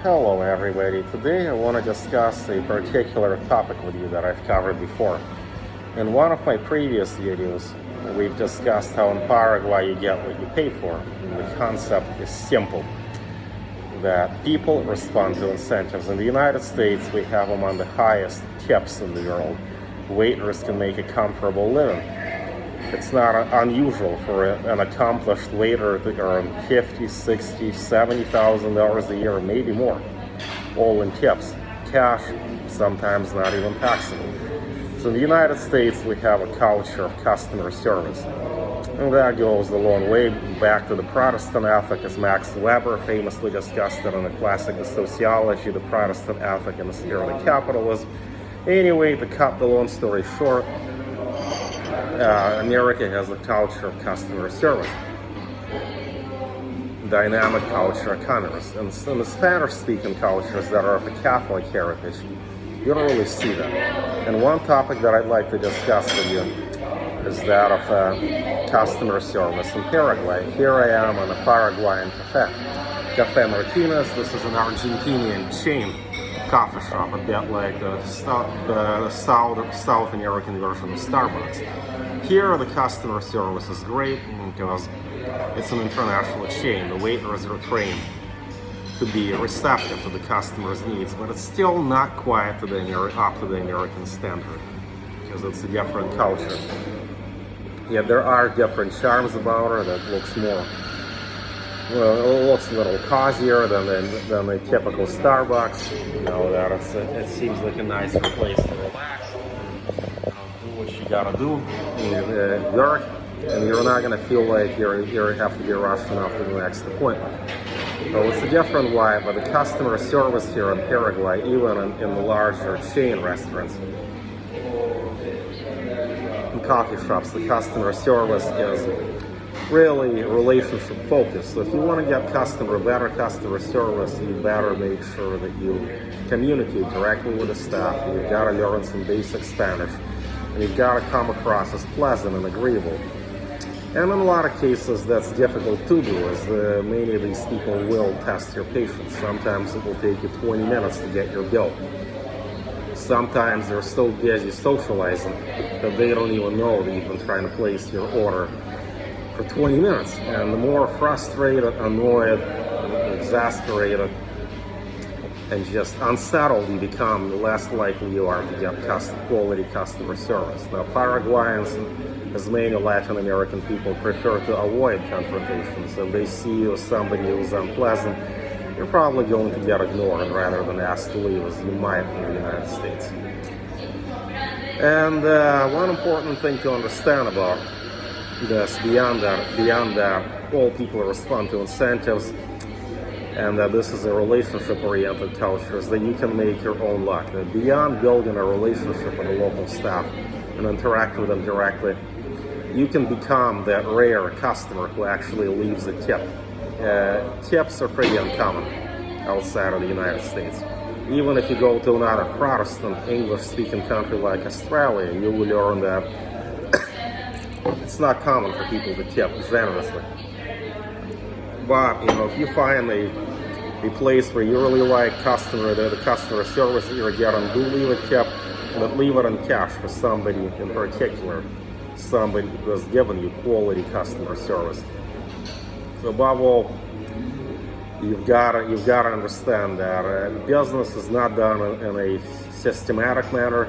Hello everybody. Today I want to discuss a particular topic with you that I've covered before. In one of my previous videos, we've discussed how in Paraguay you get what you pay for. And the concept is simple, that people respond to incentives. In the United States, we have among the highest tips in the world. Waiters can make a comfortable living. It's not unusual for an accomplished waiter to earn $50,000, $60,000, $70,000 a year, maybe more, all in tips, cash, sometimes not even taxable. So in the United States, we have a culture of customer service. And that goes a long way back to the Protestant ethic, as Max Weber famously discussed it in a classic of sociology, the Protestant ethic and the spirit of capitalism. Anyway, to cut the long story short, America has a culture of customer service, dynamic culture of commerce. And in the Spanish-speaking cultures that are of a Catholic heritage, you don't really see that. And one topic that I'd like to discuss with you is that of customer service in Paraguay. Here I am in a Paraguayan cafe, Cafe Martinez. This is an Argentinian chain coffee shop, a bit like the South American version of Starbucks. Here the customer service is great because it's an international chain. The waiters are trained to be receptive to the customer's needs, but it's still not quite up to the American standard because it's a different culture. Yet there are different charms about it that looks more, it looks a little cozier than the typical Starbucks. You know, that it seems like a nicer place to relax. Do what you gotta do, work, and you're not gonna feel like you have to be rushing off to the next appointment. So it's a different vibe, but the customer service here in Paraguay, even in the larger chain restaurants and coffee shops, the customer service is really relationship focused. So if you want to get better customer service, you better make sure that you communicate directly with the staff. You've got to learn some basic Spanish, and you've got to come across as pleasant and agreeable. And in a lot of cases, that's difficult to do, as many of these people will test your patience. Sometimes it will take you 20 minutes to get your bill. Sometimes they're so busy socializing that they don't even know that you've been trying to place your order for 20 minutes. And the more frustrated, annoyed, exasperated, and just unsettled you become, the less likely you are to get quality customer service. Now, Paraguayans, as many Latin American people, prefer to avoid confrontations. If they see you as somebody who's unpleasant, you're probably going to get ignored rather than asked to leave, as you might in the United States. And one important thing to understand about this, beyond that, all people respond to incentives, and that this is a relationship-oriented culture, is that you can make your own luck. That beyond building a relationship with the local staff and interact with them directly, you can become that rare customer who actually leaves a tip. Tips are pretty uncommon outside of the United States. Even if you go to another Protestant, English-speaking country like Australia, you will learn that it's not common for people to tip generously. But if you find a place where you really like the customer service that you're getting, do leave a tip, but leave it in cash for somebody in particular, somebody who has given you quality customer service. So above all, you've got to understand that business is not done in a systematic manner,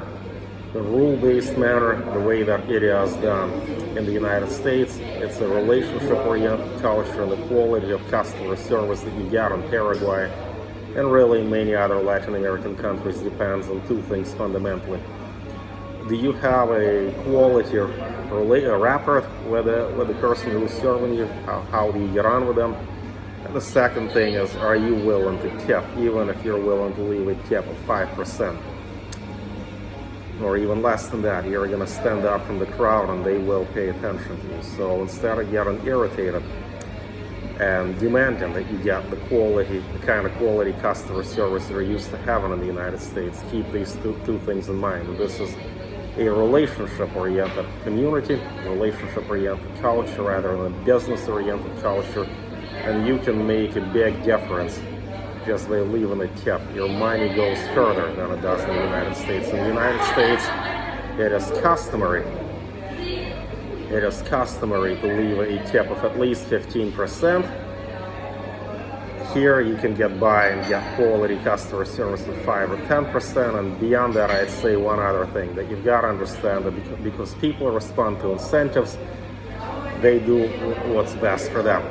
a rule-based manner, the way that it is done in the United States. It's a relationship-oriented culture, and the quality of customer service that you get in Paraguay and really many other Latin American countries depends on two things fundamentally. Do you have a quality rapport with the person who's serving you? How do you get on with them? And the second thing is, are you willing to tip, even if you're willing to leave a tip of 5%? Or even less than that, you're going to stand up from the crowd and they will pay attention to you. So instead of getting irritated and demanding that you get the kind of quality customer service you're used to having in the United States, keep these two things in mind. This is a relationship-oriented community, relationship-oriented culture rather than a business-oriented culture, and you can make a big difference just by leaving a tip. Your money goes further than it does in the United States. In the United States, it is customary to leave a tip of at least 15%. Here you can get by and get quality customer service with 5 or 10%, and beyond that I'd say one other thing that you've got to understand, that because people respond to incentives, they do what's best for them.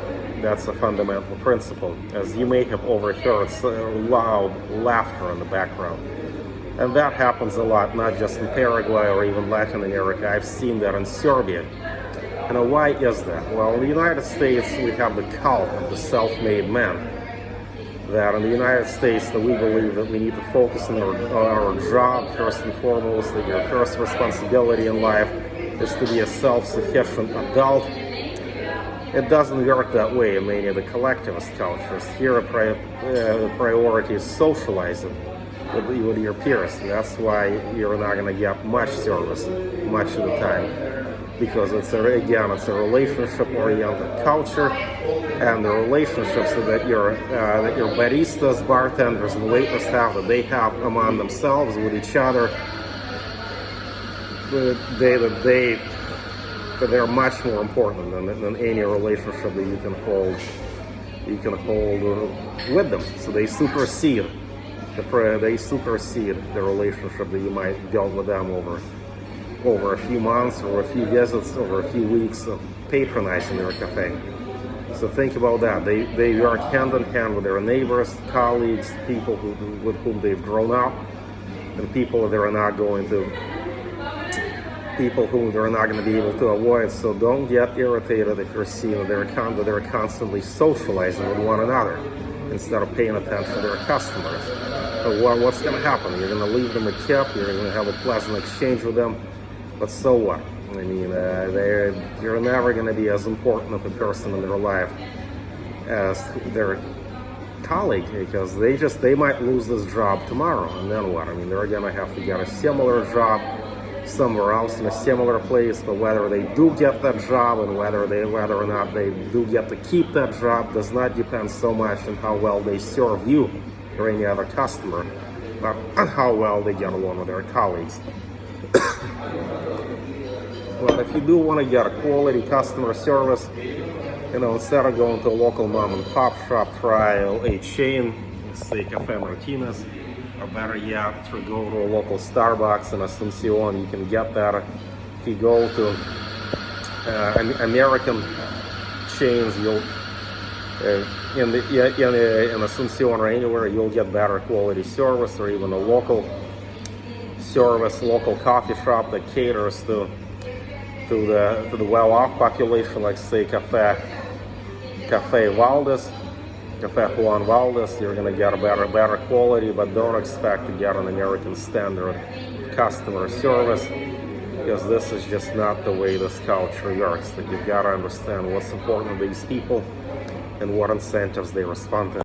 That's a fundamental principle. As you may have overheard loud laughter in the background. And that happens a lot, not just in Paraguay or even Latin America. I've seen that in Serbia. And why is that? Well, in the United States, we have the cult of the self-made man. That in the United States, that we believe that we need to focus on our job first and foremost, that your first responsibility in life is to be a self-sufficient adult. It doesn't work that way in many of the collectivist cultures. Here, the priority is socializing with your peers. That's why you're not going to get much service much of the time, because it's a relationship-oriented culture, and the relationships that your baristas, bartenders, and waiters have, that they have among themselves with each other, they're much more important than any relationship that you can hold with them. So they supersede the relationship that you might build with them over a few months, or a few visits, over a few weeks of patronizing their cafe. So think about that. They work hand in hand with their neighbors, colleagues, people with whom they've grown up, and people whom they're not going to be able to avoid. So don't get irritated if you're seeing that they're constantly socializing with one another instead of paying attention to their customers. So what's going to happen? You're going to leave them a tip, you're going to have a pleasant exchange with them, but so what? I mean, you're never going to be as important of a person in their life as their colleague, because they might lose this job tomorrow, and then what? I mean, they're going to have to get a similar job somewhere else in a similar place, but whether they do get that job and whether or not they do get to keep that job does not depend so much on how well they serve you or any other customer, but on how well they get along with their colleagues. Well, if you do want to get a quality customer service, instead of going to a local mom and pop shop, try a chain, say Cafe Martinez, or better yet, to go to a local Starbucks in Asuncion. You can get that. If you go to American chains, you'll in Asuncion or anywhere, you'll get better quality service, or even a local service, local coffee shop that caters to the well-off population, like say Cafe Valdez, Cafe Juan Valdez. You're going to get a better quality, but don't expect to get an American standard customer service, because this is just not the way this culture works. That you've got to understand what's important to these people and what incentives they respond to.